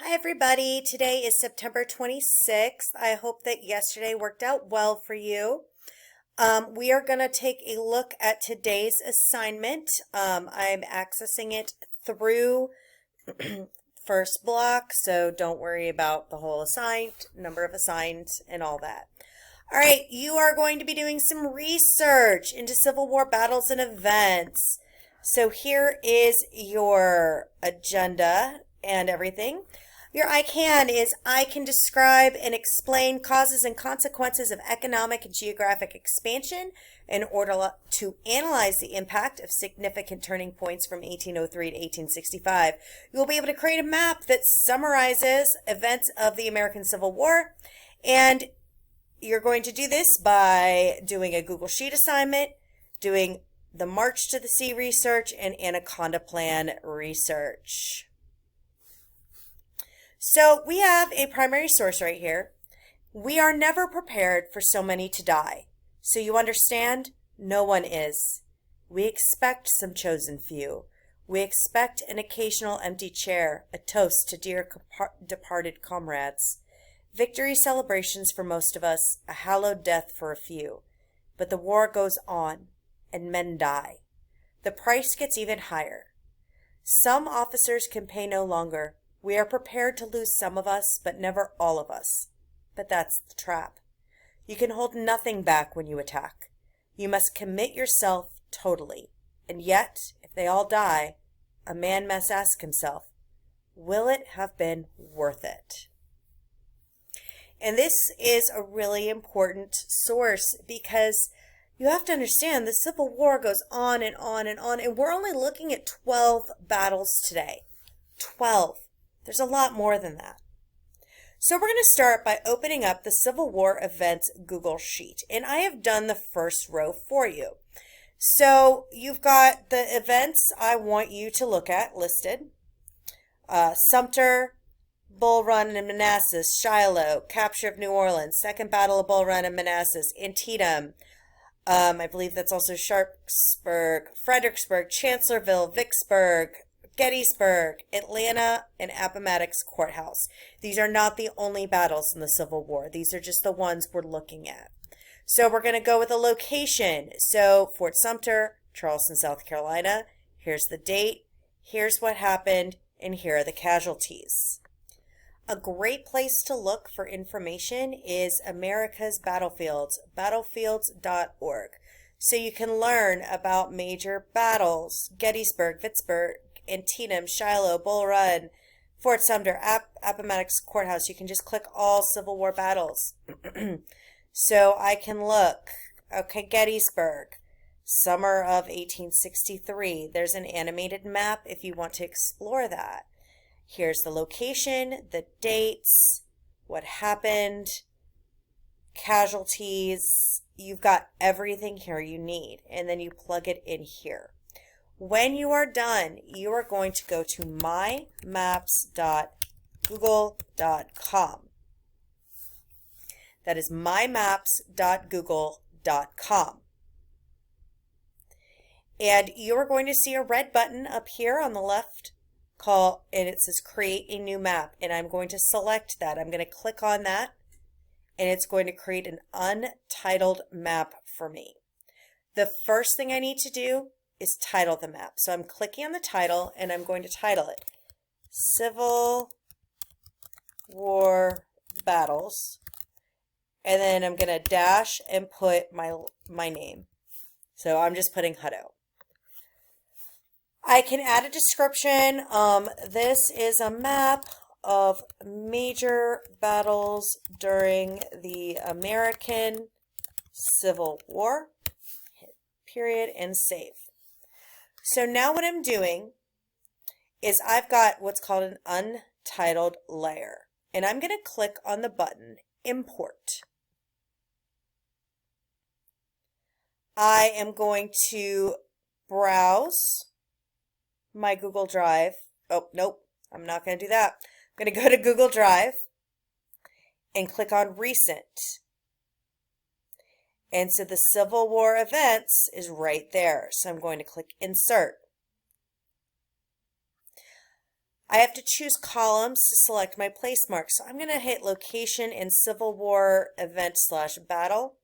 Hi, everybody. Today is September 26th. I hope that yesterday worked out well for you. We are going to take a look at today's assignment. I'm accessing it through first block, so don't worry about the whole number of assigned, and all that. All right, you are going to be doing some research into Civil War battles and events. So here is your agenda and everything. Your I can is I can describe and explain causes and consequences of economic and geographic expansion in order to analyze the impact of significant turning points from 1803 to 1865. You'll be able to create a map that summarizes events of the American Civil War, and you're going to do this by doing a Google Sheet assignment, doing the March to the Sea research, and Anaconda Plan research. So we have a primary source right here. We are never prepared for so many to die. So you understand? No one is. We expect some chosen few. We expect an occasional empty chair, a toast to dear departed comrades. Victory celebrations for most of us, a hallowed death for a few. But the war goes on, and men die. The price gets even higher. Some officers can pay no longer. We are prepared to lose some of us, but never all of us. But that's the trap. You can hold nothing back when you attack. You must commit yourself totally. And yet, if they all die, a man must ask himself, will it have been worth it? And this is a really important source because you have to understand the Civil War goes on and on and on, and we're only looking at 12 battles today. 12. There's a lot more than that. So we're going to start by opening up the Civil War events Google Sheet. And I have done the first row for you. So you've got the events I want you to look at listed. Sumter, Bull Run and Manassas, Shiloh, capture of New Orleans, Second Battle of Bull Run and Manassas, Antietam. I believe that's also Sharpsburg, Fredericksburg, Chancellorsville, Vicksburg, Gettysburg, Atlanta, and Appomattox Courthouse. These are not the only battles in the Civil War. These are just the ones we're looking at. So we're going to go with a location. So Fort Sumter, Charleston, South Carolina. Here's the date. Here's what happened. And here are the casualties. A great place to look for information is America's Battlefields, battlefields.org. So you can learn about major battles, Gettysburg, Vicksburg, Antietam, Shiloh, Bull Run, Fort Sumter, Appomattox Courthouse. You can just click all Civil War battles. So I can look, okay, Gettysburg, summer of 1863. There's an animated map if you want to explore that. Here's the location, the dates, what happened, casualties. You've got everything here you need, and then you plug it in here. When you are done, you are going to go to mymaps.google.com. That is mymaps.google.com. And you are going to see a red button up here on the left and it says create a new map. And I'm going to select that. I'm going to click on that, and it's going to create an untitled map for me. The first thing I need to do is title the map. So I'm clicking on the title, and I'm going to title it Civil War Battles, and then I'm going to dash and put my name. So I'm just putting Hutto. I can add a description. This is a map of major battles during the American Civil War. Hit period and save. So now what I'm doing is I've got what's called an untitled layer, and I'm going to click on the button Import. I am going to browse my Google Drive. Oh, nope, I'm not going to do that. I'm going to go to Google Drive and click on Recent. And so the Civil War events is right there. So I'm going to click Insert. I have to choose columns to select my place mark. So I'm going to hit location and Civil War event/battle.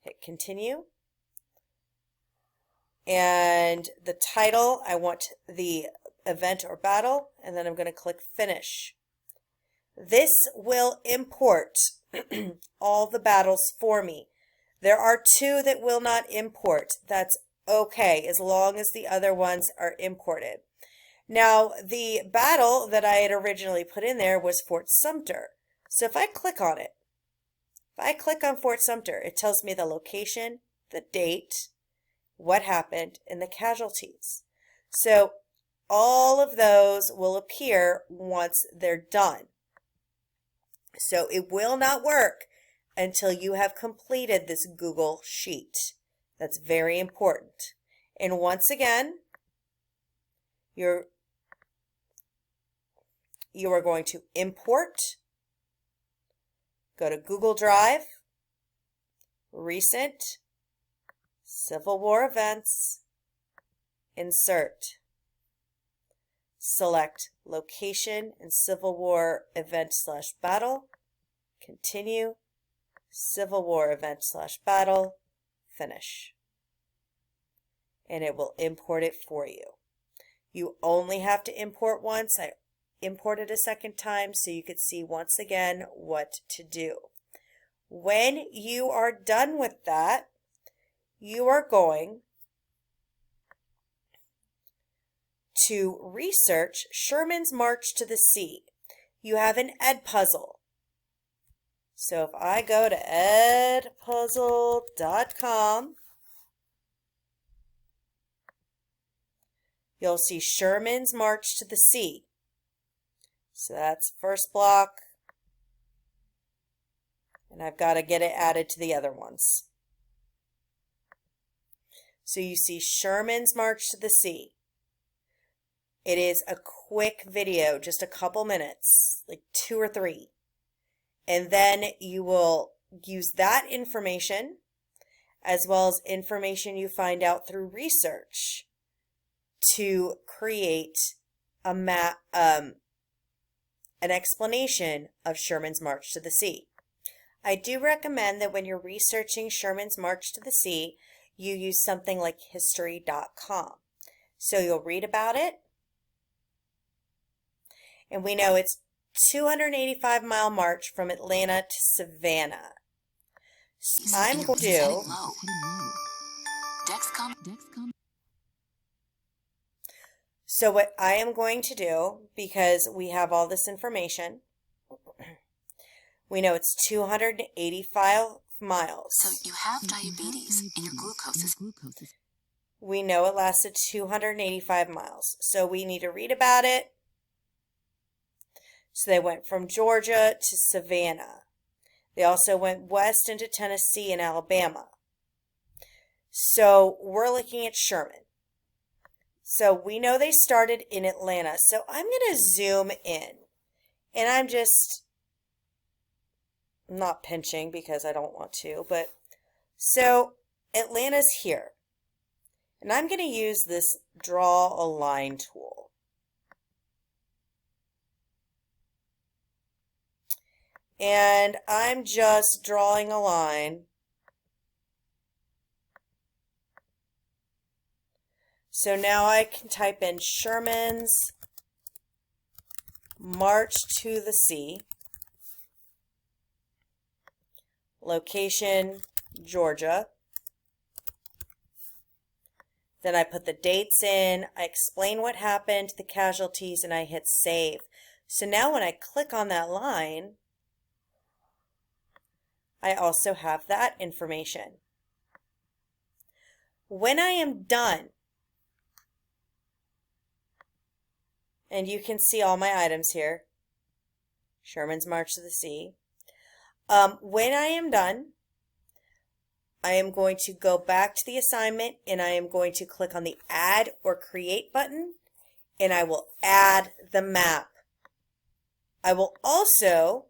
Hit continue. And the title, I want the event or battle, and then I'm going to click finish. This will import all the battles for me. There are 2 that will not import. That's okay, as long as the other ones are imported. Now, the battle that I had originally put in there was Fort Sumter. So if I click on it, if I click on Fort Sumter, it tells me the location, the date, what happened, and the casualties. So all of those will appear once they're done. So it will not work until you have completed this Google Sheet. That's very important. And once again, you are going to import, go to Google Drive, Recent, Civil War Events, Insert. Select Location and Civil War Event/Battle, Continue, Civil War Event/Battle, Finish. And it will import it for you. You only have to import once. I imported a second time so you could see once again what to do. When you are done with that, you are going to research Sherman's March to the Sea. You have an Edpuzzle. So if I go to edpuzzle.com, you'll see Sherman's March to the Sea. So that's first block. And I've got to get it added to the other ones. So you see Sherman's March to the Sea. It is a quick video, just a couple minutes, like 2 or 3. And then you will use that information as well as information you find out through research to create a map, an explanation of Sherman's March to the Sea. I do recommend that when you're researching Sherman's March to the Sea, you use something like history.com. So you'll read about it. And we know it's 285-mile march from Atlanta to Savannah. So I'm going to do So what I am going to do, because we have all this information, we know it's 285 miles. So you have diabetes and your glucose is... We know it lasted 285 miles. So we need to read about it. So they went from Georgia to Savannah. They also went west into Tennessee and Alabama. So we're looking at Sherman. So we know they started in Atlanta. So I'm going to zoom in. And I'm just not pinching because I don't want to. But so Atlanta's here. And I'm going to use this draw a line tool. And I'm just drawing a line. So now I can type in Sherman's March to the Sea, location Georgia. Then I put the dates in, I explain what happened, the casualties, and I hit save. So now when I click on that line, I also have that information. When I am done, and you can see all my items here, Sherman's March to the Sea. When I am done, I am going to go back to the assignment and I am going to click on the Add or Create button and I will add the map. I will also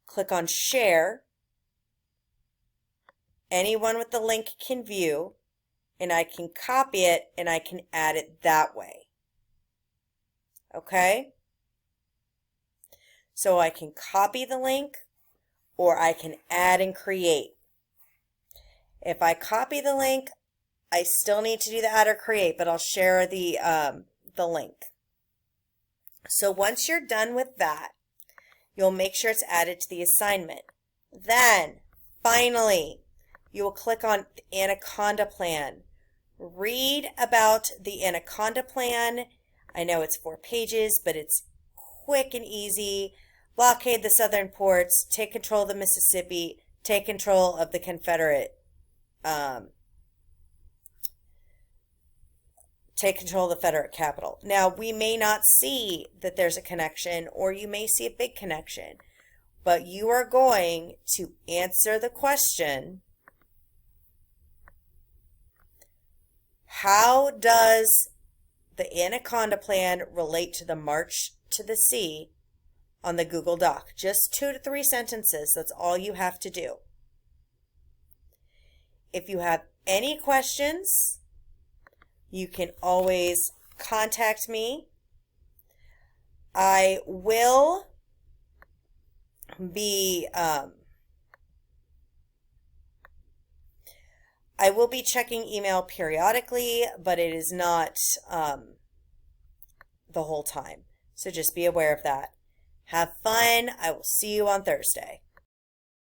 click on Share. Anyone with the link can view. and I can copy it and I can add it that way. Okay? So I can copy the link or I can add and create. If I copy the link, I still need to do the add or create, but I'll share the link. So once you're done with that, you'll make sure it's added to the assignment. Then, finally, you will click on the Anaconda Plan. Read about the Anaconda Plan. I know it's 4 pages, but it's quick and easy. Blockade the southern ports, take control of the Mississippi, take control of the Confederate, take control of the Confederate capital. Now, we may not see that there's a connection, or you may see a big connection, but you are going to answer the question, how does the Anaconda Plan relate to the March to the Sea on the Google Doc? Just 2 to 3 sentences. That's all you have to do. If you have any questions, you can always contact me. I will be checking email periodically, but it is not the whole time. So just be aware of that. Have fun. I will see you on Thursday.